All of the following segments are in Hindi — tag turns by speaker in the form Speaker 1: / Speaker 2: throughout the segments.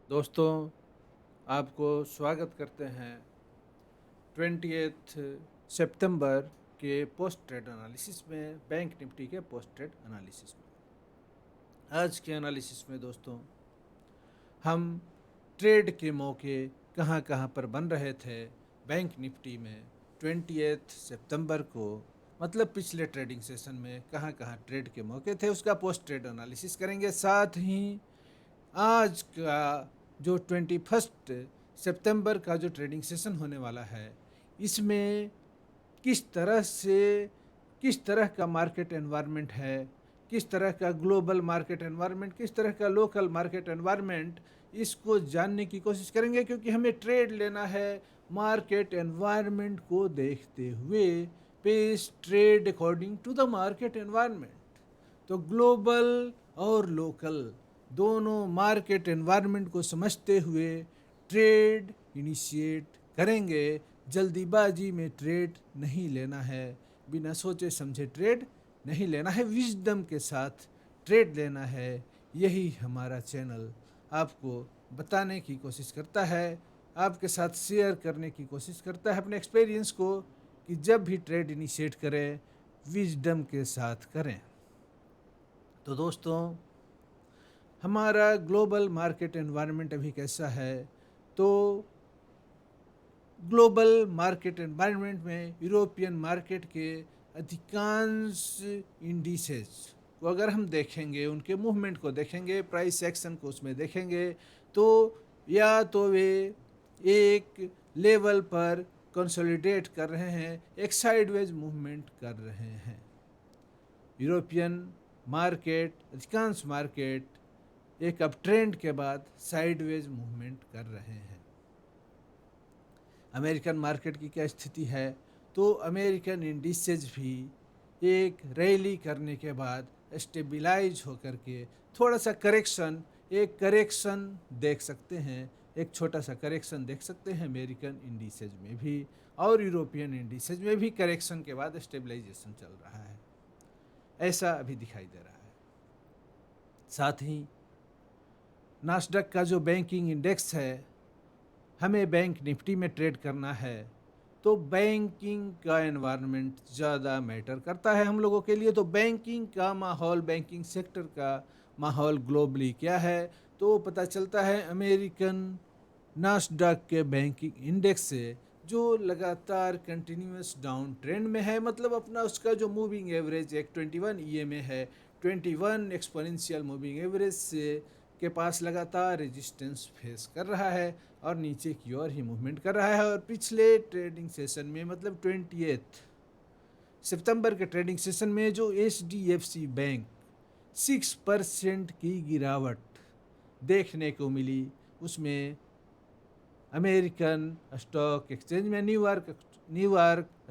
Speaker 1: दोस्तों, आपको स्वागत करते हैं 20 सितंबर के पोस्ट ट्रेड एनालिसिस में, बैंक निफ्टी के पोस्ट ट्रेड एनालिसिस में। आज के एनालिसिस में दोस्तों हम ट्रेड के मौके कहां कहां पर बन रहे थे बैंक निफ्टी में 20 सितंबर को, मतलब पिछले ट्रेडिंग सेशन में कहां कहां ट्रेड के मौके थे उसका पोस्ट ट्रेड एनालिसिस करेंगे। साथ ही आज का जो 21 सितंबर का जो ट्रेडिंग सेशन होने वाला है, इसमें किस तरह का मार्केट एनवायरनमेंट है, किस तरह का ग्लोबल मार्केट एनवायरनमेंट, किस तरह का लोकल मार्केट एनवायरनमेंट, इसको जानने की कोशिश करेंगे। क्योंकि हमें ट्रेड लेना है मार्केट एनवायरनमेंट को देखते हुए, pace trade according to the market environment. तो ग्लोबल और लोकल दोनों मार्केट एनवायरनमेंट को समझते हुए ट्रेड इनिशिएट करेंगे। जल्दीबाजी में ट्रेड नहीं लेना है, बिना सोचे समझे ट्रेड नहीं लेना है, विजडम के साथ ट्रेड लेना है। यही हमारा चैनल आपको बताने की कोशिश करता है, आपके साथ शेयर करने की कोशिश करता है अपने एक्सपीरियंस को, कि जब भी ट्रेड इनिशिएट करें विजडम के साथ करें। तो दोस्तों, हमारा ग्लोबल मार्केट एनवायरनमेंट अभी कैसा है? तो ग्लोबल मार्केट एनवायरनमेंट में यूरोपियन मार्केट के अधिकांश इंडिसेस को अगर हम देखेंगे, उनके मूवमेंट को देखेंगे, प्राइस एक्शन को उसमें देखेंगे, तो या तो वे एक लेवल पर कंसोलिडेट कर रहे हैं, एक साइडवेज मूवमेंट कर रहे हैं। यूरोपियन मार्केट, अधिकांश मार्केट एक अप ट्रेंड के बाद साइडवेज मूवमेंट कर रहे हैं। अमेरिकन मार्केट की क्या स्थिति है? तो अमेरिकन इंडिसेज भी एक रैली करने के बाद स्टेबिलाइज होकर के थोड़ा सा एक करेक्शन देख सकते हैं, एक छोटा सा करेक्शन देख सकते हैं अमेरिकन इंडिसेज में भी, और यूरोपियन इंडिसेज में भी करेक्शन के बाद स्टेबलाइजेशन चल रहा है, ऐसा अभी दिखाई दे रहा है। साथ ही नास्डक का जो बैंकिंग इंडेक्स है, हमें बैंक निफ्टी में ट्रेड करना है, तो बैंकिंग का एनवायरनमेंट ज़्यादा मैटर करता है हम लोगों के लिए। तो बैंकिंग का माहौल, बैंकिंग सेक्टर का माहौल ग्लोबली क्या है, तो पता चलता है अमेरिकन नास्डक के बैंकिंग इंडेक्स से, जो लगातार कंटिन्यूस डाउन ट्रेंड में है। मतलब अपना उसका जो मूविंग एवरेज एक 21 ईएमए है, 21 एक्सपोनेंशियल मूविंग एवरेज से के पास लगातार रेजिस्टेंस फेस कर रहा है और नीचे की ओर ही मूवमेंट कर रहा है। और पिछले ट्रेडिंग सेशन में, मतलब 28 सितंबर के ट्रेडिंग सेशन में, जो HDFC बैंक 6% की गिरावट देखने को मिली, उसमें अमेरिकन स्टॉक एक्सचेंज में, न्यूयॉर्क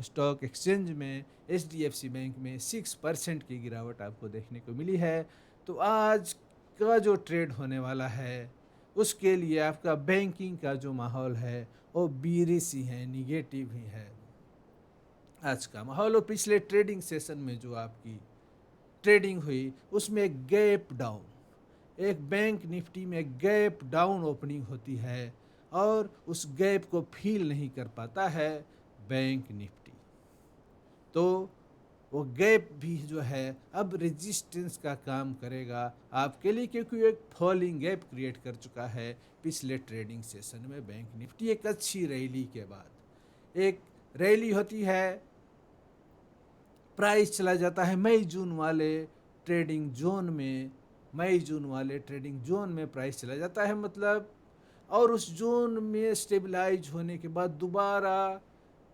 Speaker 1: स्टॉक एक्सचेंज में HDFC बैंक में 6% की गिरावट आपको देखने को मिली है। तो आज का जो ट्रेड होने वाला है, उसके लिए आपका बैंकिंग का जो माहौल है वो बीरिश ही है, निगेटिव ही है आज का माहौल। और पिछले ट्रेडिंग सेशन में जो आपकी ट्रेडिंग हुई, उसमें एक गैप डाउन, एक बैंक निफ्टी में गैप डाउन ओपनिंग होती है और उस गैप को फील नहीं कर पाता है बैंक निफ्टी। तो वो गैप भी जो है अब रेजिस्टेंस का काम करेगा आपके लिए, क्योंकि एक फॉलिंग गैप क्रिएट कर चुका है पिछले ट्रेडिंग सेशन में बैंक निफ्टी। एक अच्छी रैली के बाद एक रैली होती है, प्राइस चला जाता है मई जून वाले ट्रेडिंग जोन में, प्राइस चला जाता है, मतलब, और उस जोन में स्टेबलाइज होने के बाद दोबारा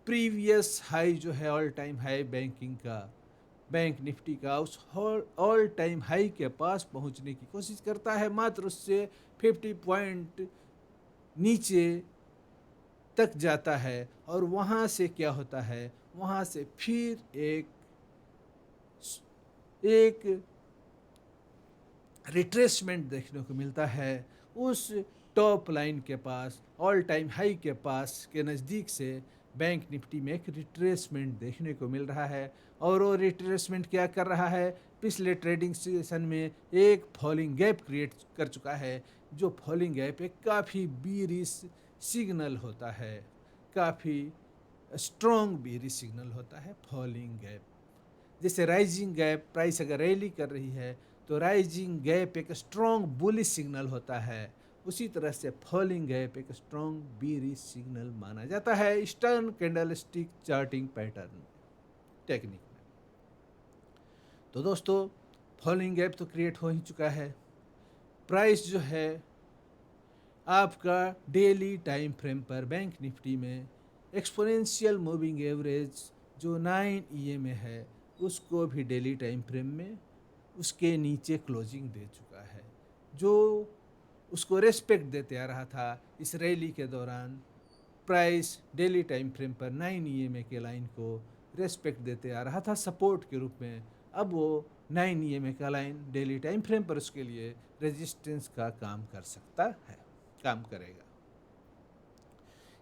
Speaker 1: प्रीवियस हाई जो है, ऑल टाइम हाई बैंकिंग का, बैंक निफ्टी का, उस ऑल टाइम हाई के पास पहुंचने की कोशिश करता है, मात्र उससे 50 पॉइंट नीचे तक जाता है। और वहाँ से क्या होता है, वहाँ से फिर एक रिट्रेसमेंट देखने को मिलता है उस टॉप लाइन के पास, ऑल टाइम हाई के पास के नज़दीक से बैंक निफ्टी में एक रिट्रेसमेंट देखने को मिल रहा है। और वो रिट्रेसमेंट क्या कर रहा है, पिछले ट्रेडिंग सेशन में एक फॉलिंग गैप क्रिएट कर चुका है, जो फॉलिंग गैप एक काफ़ी बीरिश सिग्नल होता है, काफ़ी स्ट्रॉन्ग बीरिश सिग्नल होता है फॉलिंग गैप। जैसे राइजिंग गैप, प्राइस अगर रैली कर रही है तो राइजिंग गैप एक स्ट्रॉन्ग बुलिश सिग्नल होता है, उसी तरह से फॉलिंग गैप एक स्ट्रॉन्ग बीरिश सिग्नल माना जाता है eastern candlestick charting pattern technique में। तो दोस्तों, फॉलिंग गैप तो क्रिएट हो ही चुका है। प्राइस जो है आपका डेली टाइम फ्रेम पर बैंक निफ्टी में एक्सपोनेंशियल मूविंग एवरेज जो 9 EMA है उसको भी डेली टाइम फ्रेम में उसके नीचे क्लोजिंग दे चुका है, जो उसको रेस्पेक्ट देते आ रहा था। इस रैली के दौरान प्राइस डेली टाइम फ्रेम पर 9 EMA के लाइन को रेस्पेक्ट देते आ रहा था सपोर्ट के रूप में। अब वो 9 EMA का लाइन डेली टाइम फ्रेम पर उसके लिए रेजिस्टेंस का काम कर सकता है, काम करेगा।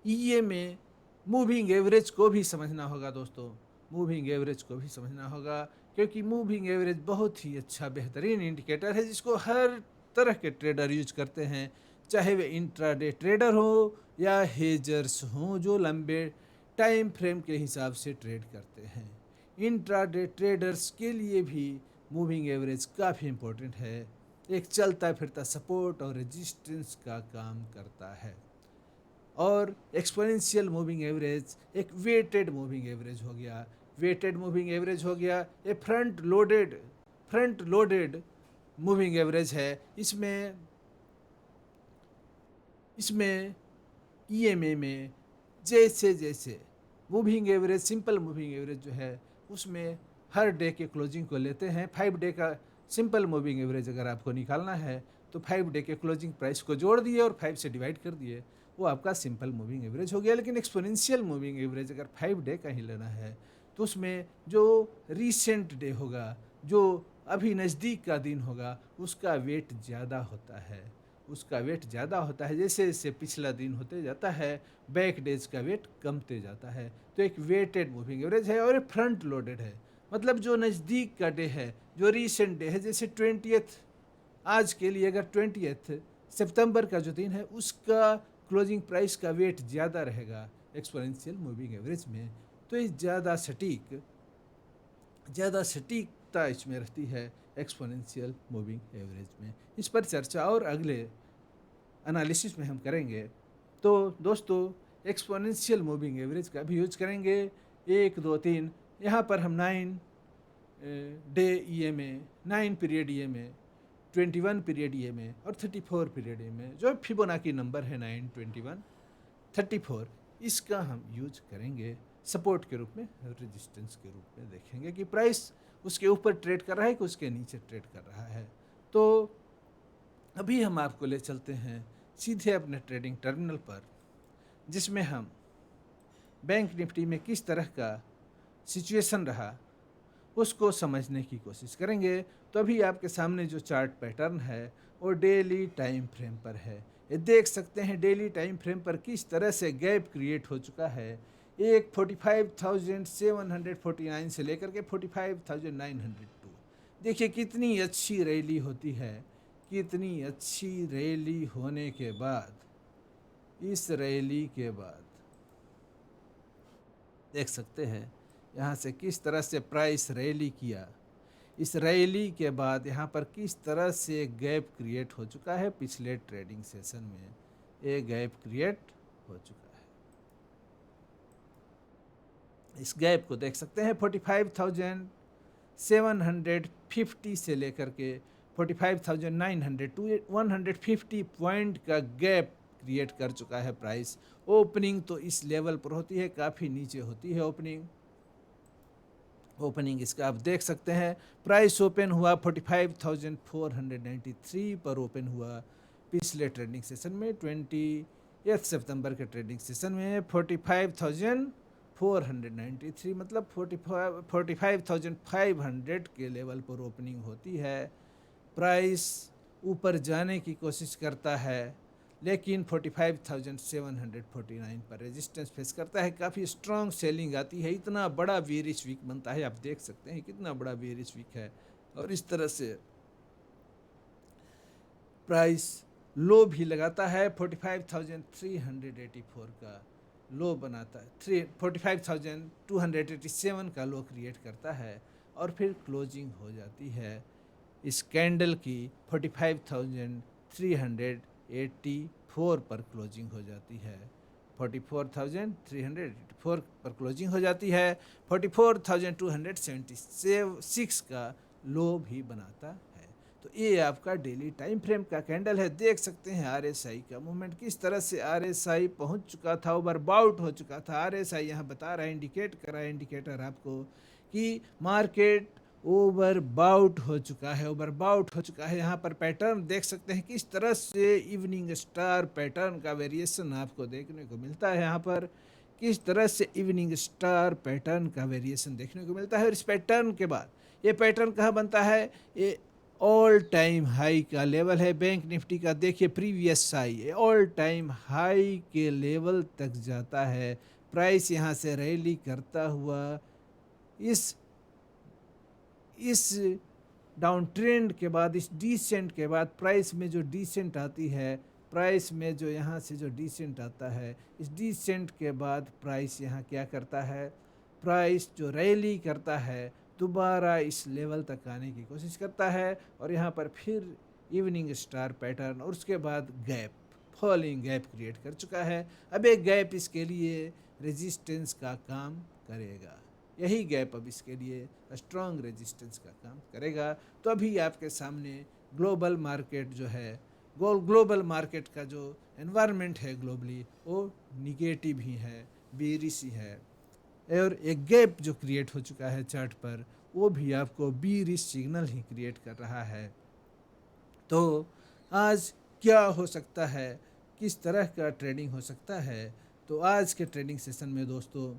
Speaker 1: EMA मूविंग एवरेज को भी समझना होगा दोस्तों, मूविंग एवरेज को भी समझना होगा, क्योंकि मूविंग एवरेज बहुत ही अच्छा बेहतरीन इंडिकेटर है जिसको हर तरह के ट्रेडर यूज करते हैं, चाहे वे इंट्राडे ट्रेडर हो या हेजर्स हों जो लंबे टाइम फ्रेम के हिसाब से ट्रेड करते हैं। इंट्राडे ट्रेडर्स के लिए भी मूविंग एवरेज काफ़ी इम्पोर्टेंट है, एक चलता फिरता सपोर्ट और रेजिस्टेंस का काम करता है। और एक्सपोनेंशियल मूविंग एवरेज एक वेटेड मूविंग एवरेज हो गया, वेटेड मूविंग एवरेज हो गया, ये फ्रंट लोडेड मूविंग एवरेज है। इसमें EMA में जैसे जैसे moving average, simple moving average जो है उसमें हर डे के क्लोजिंग को लेते हैं। 5 डे का सिंपल मूविंग एवरेज अगर आपको निकालना है तो 5 डे के क्लोजिंग प्राइस को जोड़ दिए और 5 से डिवाइड कर दिए, वो आपका सिंपल मूविंग एवरेज हो गया। लेकिन एक्सपोनेंशियल मूविंग एवरेज अगर 5 डे का ही लेना है तो उसमें जो रीसेंट डे होगा, जो अभी नज़दीक का दिन होगा, उसका वेट ज़्यादा होता है, उसका वेट ज़्यादा होता है। जैसे जैसे पिछला दिन होते जाता है बैक डेज का वेट कमते जाता है। तो एक वेटेड मूविंग एवरेज है और फ्रंट लोडेड है, मतलब जो नज़दीक का डे है, जो रीसेंट डे है, जैसे 20th आज के लिए अगर 20th सितंबर का जो दिन है उसका क्लोजिंग प्राइस का वेट ज़्यादा रहेगा एक्सपोनेंशियल मूविंग एवरेज में। तो ये ज़्यादा सटीकता इसमें रहती है एक्सपोनेंशियल मूविंग एवरेज में। इस पर चर्चा और अगले एनालिसिस में हम करेंगे। तो दोस्तों, एक्सपोनेंशियल मूविंग एवरेज का भी यूज करेंगे 1 2 3। यहाँ पर हम 9 day EMA, 9 period EMA, 21 period EMA और 34 पीरियड EMA, जो फिबोनाची नंबर है 9 21 34, इसका हम यूज करेंगे सपोर्ट के रूप में, रेजिस्टेंस के रूप में देखेंगे कि प्राइस उसके ऊपर ट्रेड कर रहा है कि उसके नीचे ट्रेड कर रहा है। तो अभी हम आपको ले चलते हैं सीधे अपने ट्रेडिंग टर्मिनल पर, जिसमें हम बैंक निफ्टी में किस तरह का सिचुएशन रहा उसको समझने की कोशिश करेंगे। तो अभी आपके सामने जो चार्ट पैटर्न है वो डेली टाइम फ्रेम पर है। ये देख सकते हैं डेली टाइम फ्रेम पर किस तरह से गैप क्रिएट हो चुका है। एक 45,749 से लेकर के 45,902। देखिए कितनी अच्छी रैली होती है, कितनी अच्छी रैली होने के बाद, इस रैली के बाद देख सकते हैं यहाँ से किस तरह से प्राइस रैली किया। इस रैली के बाद यहाँ पर किस तरह से गैप क्रिएट हो चुका है, पिछले ट्रेडिंग सेशन में ये गैप क्रिएट हो चुका है। इस गैप को देख सकते हैं 45,750 से लेकर के 45,900 टू 150 पॉइंट का गैप क्रिएट कर चुका है प्राइस। ओपनिंग तो इस लेवल पर होती है, काफ़ी नीचे होती है ओपनिंग इसका आप देख सकते हैं। प्राइस ओपन हुआ 45,493 पर ओपन हुआ पिछले ट्रेडिंग सेशन में, 28 सितंबर के ट्रेडिंग सेशन में 45,493, मतलब 45,500 के लेवल पर ओपनिंग होती है। प्राइस ऊपर जाने की कोशिश करता है लेकिन 45,749 पर रेजिस्टेंस फेस करता है। काफ़ी स्ट्रॉन्ग सेलिंग आती है, इतना बड़ा बेयरिश वीक बनता है, आप देख सकते हैं कितना बड़ा बेयरिश वीक है। और इस तरह से प्राइस लो भी लगाता है, 45,384 का लो बनाता है, 45,287 का लो क्रिएट करता है, और फिर क्लोजिंग हो जाती है इस कैंडल की 45,384 पर क्लोजिंग हो जाती है, 44,384 पर क्लोजिंग हो जाती है, 44,276 का लो भी बनाता है। तो ये आपका डेली टाइम फ्रेम का कैंडल है। देख सकते हैं आरएसआई का मूवमेंट किस तरह से आरएसआई पहुंच चुका था, ओवरबाउट हो चुका था। आरएसआई यहाँ बता रहा है, इंडिकेट कर रहा है इंडिकेटर आपको कि मार्केट ओवरबाउट हो चुका है, ओवरबाउट हो चुका है। यहाँ पर पैटर्न देख सकते हैं किस तरह से इवनिंग स्टार पैटर्न का वेरिएशन आपको देखने को मिलता है। यहाँ पर किस तरह से इवनिंग स्टार पैटर्न का वेरिएशन देखने को मिलता है। और इस पैटर्न के बाद ये पैटर्न कहाँ बनता है, ये ऑल टाइम हाई का लेवल है बैंक निफ्टी का। देखिए previous high, all time high के लेवल तक जाता है। प्राइस यहाँ से रैली करता हुआ इस डाउन ट्रेंड के बाद, इस डिसेंट के बाद, प्राइस में जो डिसेंट आती है, प्राइस में जो यहाँ से जो डिसेंट आता है, इस डिसेंट के बाद प्राइस यहाँ क्या करता है, प्राइस जो रैली करता है दोबारा इस लेवल तक आने की कोशिश करता है, और यहाँ पर फिर इवनिंग स्टार पैटर्न, और उसके बाद गैप, फॉलिंग गैप क्रिएट कर चुका है। अब एक गैप इसके लिए रेजिस्टेंस का काम करेगा, यही गैप अब इसके लिए स्ट्रॉन्ग रेजिस्टेंस का काम करेगा। तो अभी आपके सामने ग्लोबल मार्केट जो है, ग्लोबल मार्केट का जो एनवायरनमेंट है ग्लोबली, वो निगेटिव ही है, बेरिश ही है, और एक गैप जो क्रिएट हो चुका है चार्ट पर, वो भी आपको बेरिश सिग्नल ही क्रिएट कर रहा है। तो आज क्या हो सकता है, किस तरह का ट्रेडिंग हो सकता है, तो आज के ट्रेडिंग सेशन में दोस्तों,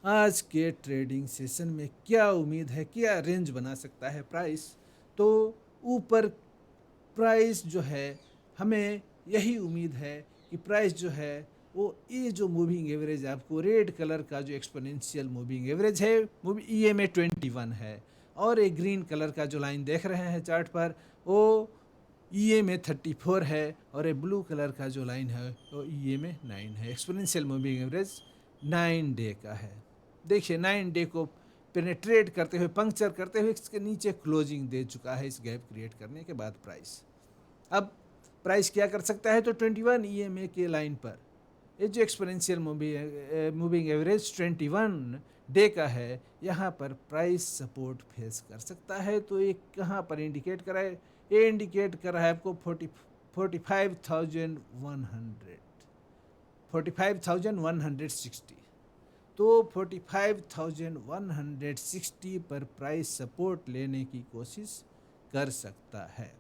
Speaker 1: आज के ट्रेडिंग सेशन में क्या उम्मीद है, क्या रेंज बना सकता है प्राइस। तो ऊपर प्राइस जो है, हमें यही उम्मीद है कि प्राइस जो है वो, ये जो मूविंग एवरेज आपको रेड कलर का जो एक्सपोनेंशियल मूविंग एवरेज है, EMA 21 है, और एक ग्रीन कलर का जो लाइन देख रहे हैं चार्ट पर, वो EMA 34 है, और एक ब्लू कलर का जो लाइन है वो EMA 9 है। एक्सपोनेंशियल मूविंग एवरेज 9 डे का है। देखिए 9 डे को पेनेट्रेट करते हुए, पंक्चर करते हुए इसके नीचे क्लोजिंग दे चुका है इस गैप क्रिएट करने के बाद प्राइस। अब प्राइस क्या कर सकता है, तो 21 EMA के लाइन पर ये जो एक्सपोनेंशियल मूविंग एवरेज 21 डे का है, यहाँ पर प्राइस सपोर्ट फेस कर सकता है। तो ये कहाँ पर इंडिकेट कर रहा है, ये इंडिकेट कर रहा है आपको 45,160। तो 45,160 पर प्राइस सपोर्ट लेने की कोशिश कर सकता है।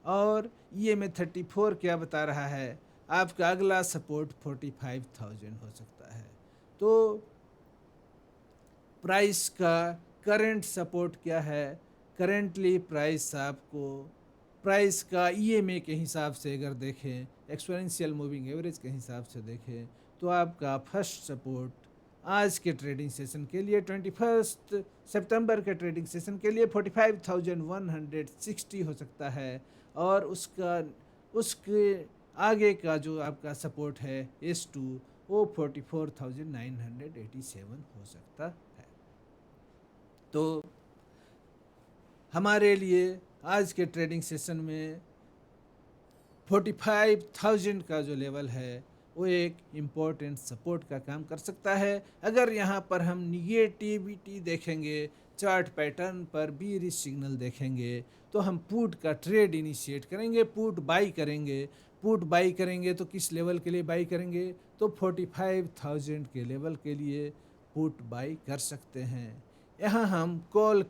Speaker 1: और EMA 34 क्या बता रहा है, आपका अगला सपोर्ट 45,000 हो सकता है। तो प्राइस का करंट सपोर्ट क्या है, करेंटली प्राइस आपको, प्राइस का EMA के हिसाब से अगर देखें, एक्सपोनेंशियल मूविंग एवरेज के हिसाब से देखें, तो आपका फर्स्ट सपोर्ट आज के ट्रेडिंग सेशन के लिए, 21 सितंबर के ट्रेडिंग सेशन के लिए 45,160 हो सकता है, और उसके आगे का जो आपका सपोर्ट है S2, वो 44,987 हो सकता है। तो हमारे लिए आज के ट्रेडिंग सेशन में 45,000 का जो लेवल है वो एक इम्पोर्टेंट सपोर्ट का काम कर सकता है। अगर यहाँ पर हम निगेटिविटी देखेंगे, चार्ट पैटर्न पर बीरिश सिग्नल देखेंगे, तो हम पुट का ट्रेड इनिशिएट करेंगे, पुट बाई करेंगे। पुट बाई करेंगे तो किस लेवल के लिए बाई करेंगे, तो 45,000 के लेवल के लिए पुट बाई कर सकते हैं। यहाँ हम कॉल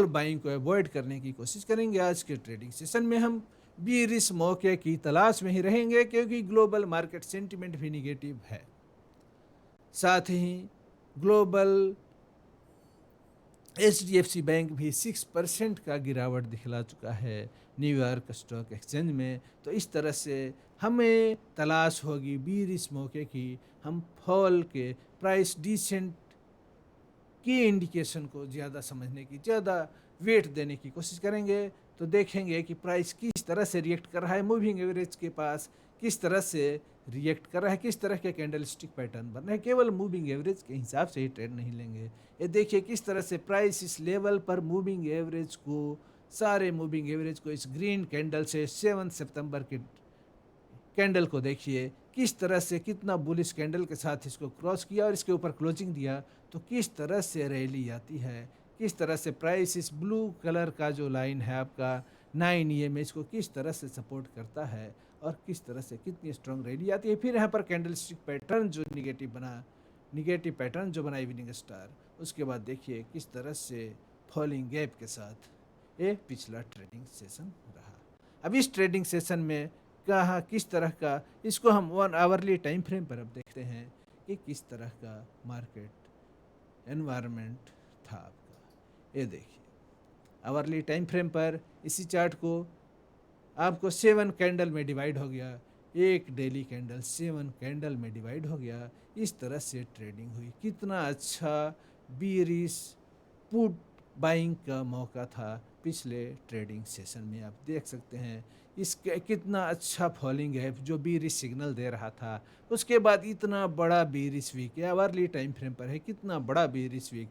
Speaker 1: बाइंग को अवॉइड करने की कोशिश करेंगे। आज के ट्रेडिंग सेशन में हम बीरिश मौके की तलाश में ही रहेंगे, क्योंकि ग्लोबल मार्केट सेंटिमेंट भी निगेटिव है। साथ ही ग्लोबल HDFC बैंक भी 6% का गिरावट दिखला चुका है न्यूयॉर्क स्टॉक एक्सचेंज में। तो इस तरह से हमें तलाश होगी बीरिश मौके की। हम फॉल के प्राइस डिसेंट की इंडिकेशन को ज़्यादा समझने की, ज़्यादा वेट देने की कोशिश करेंगे। तो देखेंगे कि प्राइस किस तरह से रिएक्ट कर रहा है, मूविंग एवरेज के पास किस तरह से रिएक्ट कर रहा है, किस तरह के कैंडलस्टिक पैटर्न बन रहे हैं। केवल मूविंग एवरेज के हिसाब से ही ट्रेड नहीं लेंगे। ये देखिए किस तरह से प्राइस इस लेवल पर मूविंग एवरेज को, सारे मूविंग एवरेज को, इस ग्रीन कैंडल से 7 सितंबर के कैंडल को देखिए किस तरह से, कितना बुलिश कैंडल के साथ इसको क्रॉस किया और इसके ऊपर क्लोजिंग दिया तो किस तरह से रैली आती है, किस तरह से प्राइस इस ब्लू कलर का जो लाइन है आपका 9 EMH को किस तरह से सपोर्ट करता है और किस तरह से कितनी स्ट्रांग रैली आती है। फिर यहाँ पर कैंडलस्टिक पैटर्न जो निगेटिव पैटर्न जो बना इवनिंग स्टार, उसके बाद देखिए किस तरह से फॉलिंग गैप के साथ ये पिछला ट्रेडिंग सेशन रहा। अब इस ट्रेडिंग सेशन में कहाँ किस तरह का, इसको हम 1 आवरली टाइम फ्रेम पर अब देखते हैं कि किस तरह का मार्केट एनवायरनमेंट था आपका। ये देखिए आवरली टाइम फ्रेम पर इसी चार्ट को आपको 7 कैंडल में डिवाइड हो गया, एक डेली कैंडल 7 कैंडल में डिवाइड हो गया। इस तरह से ट्रेडिंग हुई। कितना अच्छा बीरिश पुट बाइंग का मौका था पिछले ट्रेडिंग सेशन में। आप देख सकते हैं इसके कितना अच्छा फॉलिंग है जो बीरिश सिग्नल दे रहा था। उसके बाद इतना बड़ा bearish week, hourly time frame पर है, कितना बड़ा बीरिश वीक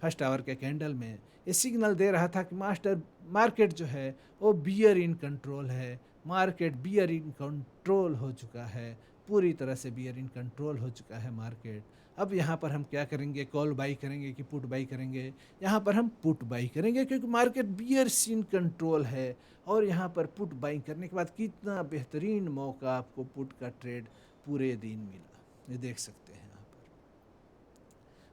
Speaker 1: फर्स्ट आवर के कैंडल में ये सिग्नल दे रहा था कि मार्केट जो है वो बियर इन कंट्रोल है, मार्केट बियर इन कंट्रोल हो चुका है, पूरी तरह से बियर इन कंट्रोल हो चुका है मार्केट। अब यहाँ पर हम क्या करेंगे, कॉल बाई करेंगे कि पुट बाई करेंगे? यहाँ पर हम पुट बाई करेंगे क्योंकि मार्केट बियर इन कंट्रोल है। और यहाँ पर पुट बाइंग करने के बाद कितना बेहतरीन मौका आपको पुट का ट्रेड पूरे दिन मिला, ये देख सकते हैं यहाँ पर।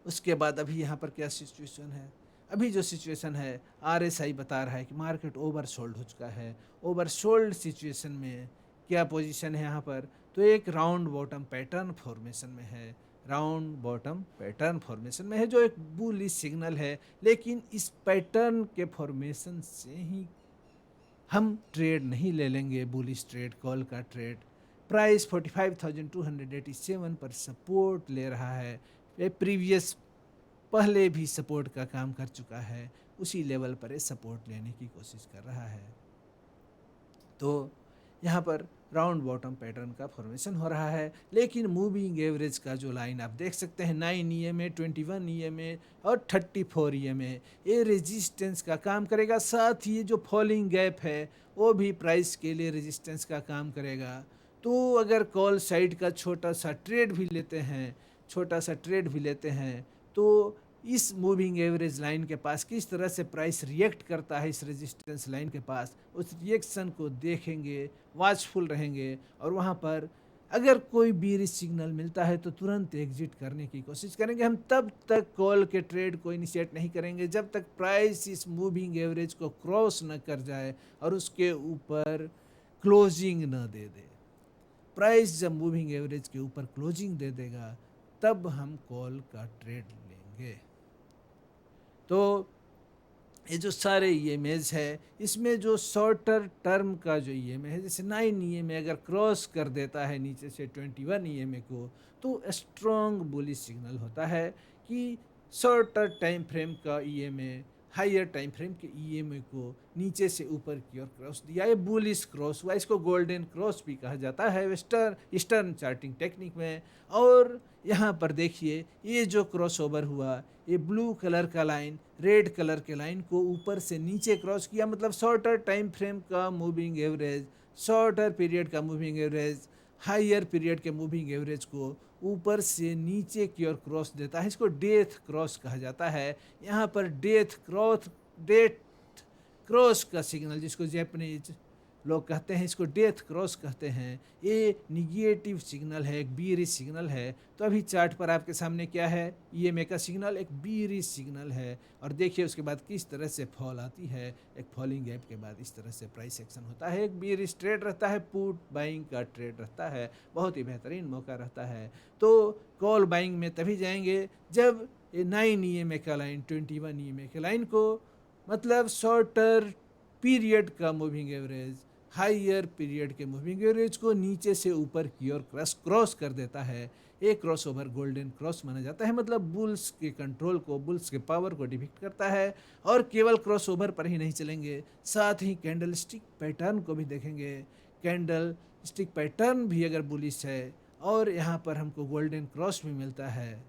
Speaker 1: उसके बाद अभी यहाँ पर क्या सिचुएशन है, अभी जो सिचुएशन है RSI बता रहा है कि मार्केट ओवरसोल्ड हो चुका है। ओवरसोल्ड सिचुएशन में क्या पोजीशन है यहाँ पर, तो एक राउंड बॉटम पैटर्न फॉर्मेशन में है, राउंड बॉटम पैटर्न फॉर्मेशन में है जो एक बुलिश सिग्नल है। लेकिन इस पैटर्न के फॉर्मेशन से ही हम ट्रेड नहीं ले लेंगे, बुलिश ट्रेड, कॉल का ट्रेड। प्राइस 45,287 पर सपोर्ट ले रहा है, ये प्रीवियस पहले भी सपोर्ट का काम कर चुका है, उसी लेवल पर ये सपोर्ट लेने की कोशिश कर रहा है। तो यहाँ पर राउंड बॉटम पैटर्न का फॉर्मेशन हो रहा है। लेकिन मूविंग एवरेज का जो लाइन आप देख सकते हैं 9 EMA, 21 EMA और 34 EMA, ये रेजिस्टेंस का काम करेगा। साथ ही जो फॉलिंग गैप है वो भी प्राइस के लिए रेजिस्टेंस का काम करेगा। तो अगर कॉल साइड का छोटा सा ट्रेड भी लेते हैं तो इस मूविंग एवरेज लाइन के पास किस तरह से प्राइस रिएक्ट करता है, इस रेजिस्टेंस लाइन के पास, उस रिएक्शन को देखेंगे, वॉचफुल रहेंगे। और वहाँ पर अगर कोई बीरिश सिग्नल मिलता है तो तुरंत एग्जिट करने की कोशिश करेंगे। हम तब तक कॉल के ट्रेड को इनिशिएट नहीं करेंगे जब तक प्राइस इस मूविंग एवरेज को क्रॉस न कर जाए और उसके ऊपर क्लोजिंग न दे दे। प्राइस जब मूविंग एवरेज के ऊपर क्लोजिंग दे देगा तब हम कॉल का ट्रेड लेंगे। तो ये जो सारे EMAs है, इसमें जो शॉर्टर टर्म का जो EMA है, जैसे 9 EMA अगर क्रॉस कर देता है नीचे से 21 EMA को तो स्ट्रॉन्ग बुलिश सिग्नल होता है कि शॉर्टर टाइम फ्रेम का EMA हायर टाइम फ्रेम के EMA को नीचे से ऊपर की ओर क्रॉस दिया, ये बुलिश क्रॉस हुआ। इसको गोल्डन क्रॉस भी कहा जाता है ईस्टर्न चार्टिंग टेक्निक में। और यहाँ पर देखिए ये जो क्रॉस ओवर हुआ, ये ब्लू कलर का लाइन रेड कलर के लाइन को ऊपर से नीचे क्रॉस किया, मतलब शॉर्टर टाइम फ्रेम का मूविंग एवरेज, शॉर्टर पीरियड का मूविंग एवरेज हायर पीरियड के मूविंग एवरेज को ऊपर से नीचे की ओर क्रॉस देता है। इसको डेथ क्रॉस कहा जाता है। यहाँ पर डेथ क्रॉस का सिग्नल, जिसको जैपनीज लोग कहते हैं, इसको डेथ क्रॉस कहते हैं, ये निगेटिव सिग्नल है, एक बीरिश सिग्नल है। तो अभी चार्ट पर आपके सामने क्या है, EMA का सिग्नल एक बीरिश सिग्नल है। और देखिए उसके बाद किस तरह से फॉल आती है, एक फॉलिंग गैप के बाद इस तरह से प्राइस एक्शन होता है। एक बीरिश ट्रेड रहता है, पुट बाइंग का ट्रेड रहता है, बहुत ही बेहतरीन मौका रहता है। तो कॉल बाइंग में तभी जाएंगे जब ये 9 EMA का लाइन 21 EMA के लाइन को, मतलब शॉर्टर पीरियड का मूविंग एवरेज हायर पीरियड के मूविंग एवरेज को नीचे से ऊपर की ओर क्रॉस कर देता है। एक क्रॉस ओवर गोल्डन क्रॉस माना जाता है, मतलब बुल्स के कंट्रोल को, बुल्स के पावर को डिपिक्ट करता है। और केवल क्रॉस ओवर पर ही नहीं चलेंगे, साथ ही कैंडल स्टिक पैटर्न को भी देखेंगे। कैंडल स्टिक पैटर्न भी अगर बुलिश है और यहाँ पर हमको गोल्डन क्रॉस भी मिलता है,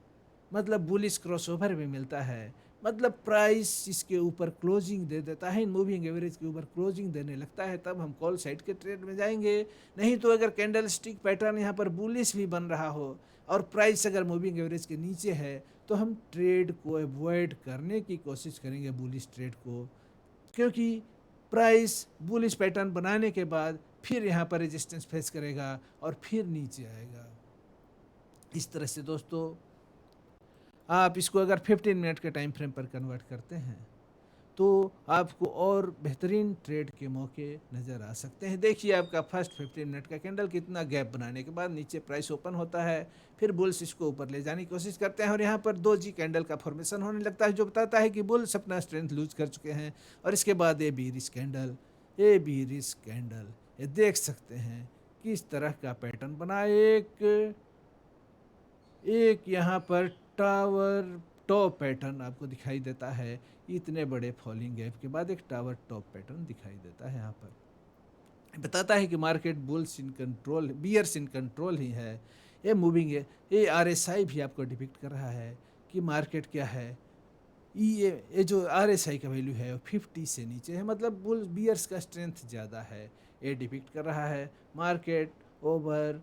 Speaker 1: मतलब बुलिश क्रॉसओवर भी मिलता है, मतलब प्राइस इसके ऊपर क्लोजिंग दे देता है, मूविंग एवरेज के ऊपर क्लोजिंग देने लगता है, तब हम कॉल साइड के ट्रेड में जाएंगे। नहीं तो अगर कैंडल स्टिक पैटर्न यहाँ पर बुलिश भी बन रहा हो और प्राइस अगर मूविंग एवरेज के नीचे है, तो हम ट्रेड को अवॉइड करने की कोशिश करेंगे, बुलिश ट्रेड को, क्योंकि प्राइस बुलिश पैटर्न बनाने के बाद फिर यहाँ पर रेजिस्टेंस फेस करेगा और फिर नीचे आएगा। इस तरह से दोस्तों आप इसको अगर 15 मिनट के टाइम फ्रेम पर कन्वर्ट करते हैं तो आपको और बेहतरीन ट्रेड के मौके नज़र आ सकते हैं। देखिए आपका फर्स्ट 15 मिनट का कैंडल कितना गैप बनाने के बाद नीचे प्राइस ओपन होता है, फिर बुल्स इसको ऊपर ले जाने की कोशिश करते हैं और यहाँ पर 2G कैंडल का फॉर्मेशन होने लगता है, जो बताता है कि बुल्स अपना स्ट्रेंथ लूज कर चुके हैं। और इसके बाद ए बीरिश कैंडल ये देख सकते हैं किस तरह का पैटर्न बना। एक यहाँ पर टावर टॉप पैटर्न आपको दिखाई देता है, इतने बड़े फॉलिंग गैप के बाद एक टावर टॉप पैटर्न दिखाई देता है। यहाँ पर बताता है कि market bulls in control, bears in control ही है। ये मूविंग है, ये RSI भी आपको डिपिक्ट कर रहा है कि मार्केट क्या है। ये जो RSI का वैल्यू है 50 से नीचे है, मतलब बुल बियर्स का स्ट्रेंथ ज़्यादा है, ये डिपिक्ट कर रहा है। मार्केट ओवर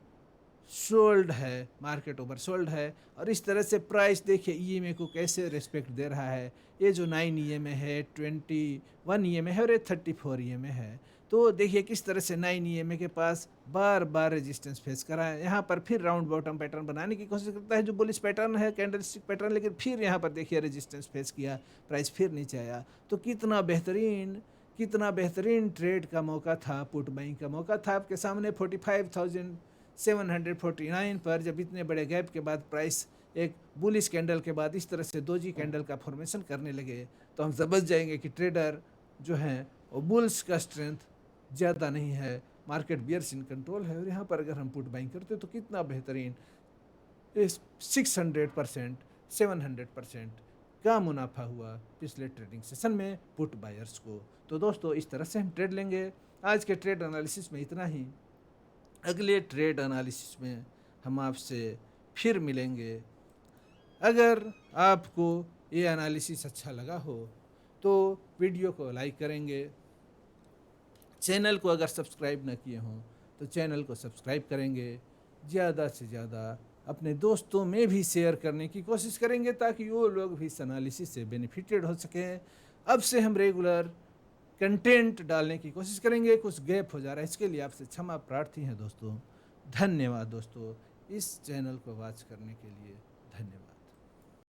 Speaker 1: सोल्ड है, मार्केट ओवर सोल्ड है। और इस तरह से प्राइस देखिए EMA को कैसे रिस्पेक्ट दे रहा है। ये जो 9 EMA है, 21 EMA है और ये 34 EMA है। तो देखिए किस तरह से 9 EMA के पास बार बार रेजिस्टेंस फेस करा है। यहाँ पर फिर राउंड बॉटम पैटर्न बनाने की कोशिश करता है, जो बुलिश पैटर्न है, कैंडल स्टिक पैटर्न, लेकिन फिर यहाँ पर देखिए रेजिस्टेंस फेस किया, प्राइस फिर नीचे आया। तो कितना बेहतरीन ट्रेड का मौका था, पुट बाइंग का मौका था आपके सामने 45,749 पर। जब इतने बड़े गैप के बाद प्राइस एक बुलिश कैंडल के बाद इस तरह से 2G कैंडल का फॉर्मेशन करने लगे, तो हम समझ जाएंगे कि ट्रेडर जो हैं वो बुल्स का स्ट्रेंथ ज़्यादा नहीं है, मार्केट बियर्स इन कंट्रोल है। और यहाँ पर अगर हम पुट बाइंग करते तो कितना बेहतरीन 600%, 700% का मुनाफा हुआ पिछले ट्रेडिंग सेशन में पुट बायर्स को। तो दोस्तों इस तरह से हम ट्रेड लेंगे। आज के ट्रेड एनालिसिस में इतना ही। अगले ट्रेड एनालिसिस में हम आपसे फिर मिलेंगे। अगर आपको ये एनालिसिस अच्छा लगा हो तो वीडियो को लाइक करेंगे, चैनल को अगर सब्सक्राइब न किए हों तो चैनल को सब्सक्राइब करेंगे, ज़्यादा से ज़्यादा अपने दोस्तों में भी शेयर करने की कोशिश करेंगे ताकि वो लोग भी इस एनालिसिस से बेनिफिटेड हो सकें। अब से हम रेगुलर कंटेंट डालने की कोशिश करेंगे। कुछ गैप हो जा रहा है, इसके लिए आपसे क्षमा प्रार्थी हैं दोस्तों। धन्यवाद दोस्तों, इस चैनल को वॉच करने के लिए धन्यवाद।